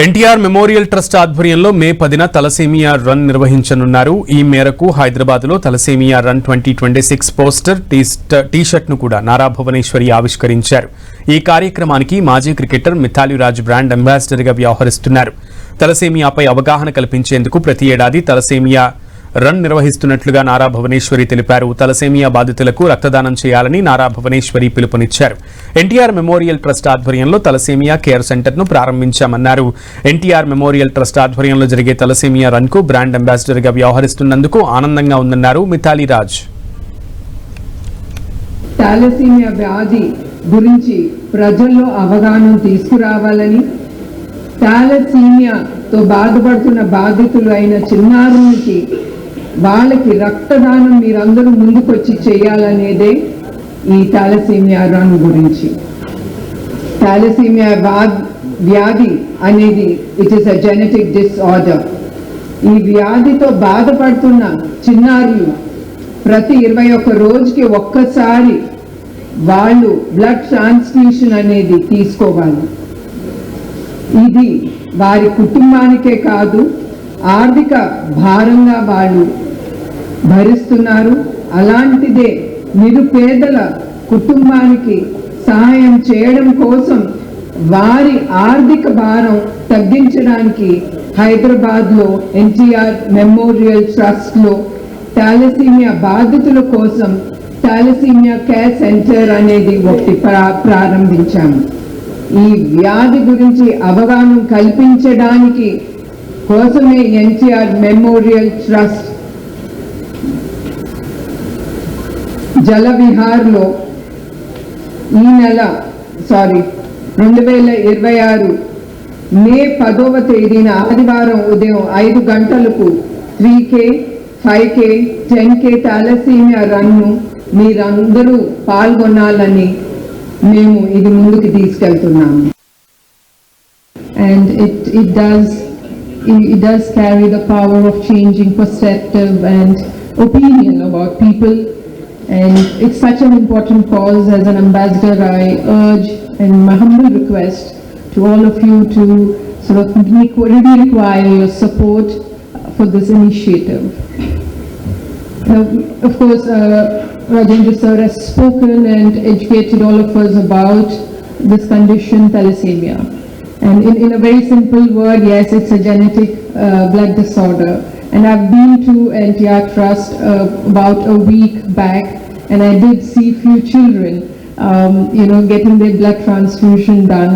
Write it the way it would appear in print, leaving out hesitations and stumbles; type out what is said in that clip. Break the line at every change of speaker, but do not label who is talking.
NTR memorial trust ఆధ్వర్యంలో మే 10న thalassemia run నిర్వహించనున్నారు. ఈ మేరకు హైదరాబాద్లో తలసేమియా రన్ 2026 పోస్టర్ టీ-షర్ట్ను కూడా నారా భువనేశ్వరి ఆవిష్కరించారు. ఈ కార్యక్రమానికి మాజీ క్రికెటర్ మిథాలీ రాజ్ బ్రాండ్ అంబాసిడర్గా వ్యవహరిస్తున్నారు. తలసేమియాపై అవగాహన కల్పించేందుకు ప్రతి ఏడాది తలసేమియా రన్ నిర్వహిస్తున్నట్లుగా నారా భువనేశ్వరి తెలిపారు. తలసేమియా బాధితులకు రక్తదానం చేయాలని నారా భువనేశ్వరి పిలుపునిచ్చారు. ఎన్టీఆర్ మెమోరియల్ ట్రస్ట్ ఆధ్వర్యంలో తలసేమియా కేర్ సెంటర్ను ప్రారంభించామన్నారు. ఎన్టీఆర్ మెమోరియల్ ట్రస్ట్ ఆధ్వర్యంలో జరిగే తలసేమియా రన్కు బ్రాండ్ అంబాసిడర్గా వ్యవహరిస్తున్నందుకు ఆనందంగా ఉందన్నారు మిథాలీ రాజ్.
తలసేమియా వ్యాధి గురించి ప్రజల్లో అవగాహన తీసుకురావాలని, తలసేమియాతో బాధపడుతున్న బాధితులు అయిన చిన్నారులకి వాళ్ళకి రక్తదానం మీరందరూ ముందుకొచ్చి చేయాలనేదే ఈ తలసేమియా రన్ గురించి. తలసేమియా వ్యాధి అనేది it is a genetic disorder. ఈ వ్యాధితో బాధపడుతున్న చిన్నారులు ప్రతి 21 రోజుకి ఒక్కసారి వాళ్ళు బ్లడ్ ట్రాన్స్ఫ్యూషన్ అనేది తీసుకోవాలి. ఇది వారి కుటుంబానికే కాదు, ఆర్థిక భారంగా వాళ్ళు భరిస్తున్నారు. అలాంటిదే నిరుపేదల కుటుంబానికి సహాయం చేయడం కోసం వారి ఆర్థిక భారం తగ్గించడానికి హైదరాబాద్లో ఎన్టీఆర్ మెమోరియల్ ట్రస్ట్లో తలసేమియా బాధితుల కోసం తలసేమియా కేర్ సెంటర్ అనేది ఒకటి ప్రారంభించాము. ఈ వ్యాధి గురించి అవగాహన కల్పించడానికి కోసమే ఎన్టీఆర్ మెమోరియల్ ట్రస్ట్ జలవిహార్లో ఈ నెల 2026 మే 10వ తేదీన ఆదివారం ఉదయం 5 గంటలకు 3K, 5K, 10K thalassemia run మీరందరూ పాల్గొనాలని మేము ఇది ముందుకు తీసుకెళ్తున్నాము.
And it does carry the power of changing perspective and opinion about people, and it's such an important cause. As an ambassador, I urge and my humble request to all of you to sort of really require your support for this initiative. Of course, Rajendra sir has spoken and educated all of us about this condition, thalassemia. And in a very simple word, yes, it's a genetic blood disorder. And I've been to NTR Trust about a week back, and I did see few children, getting their blood transfusion done.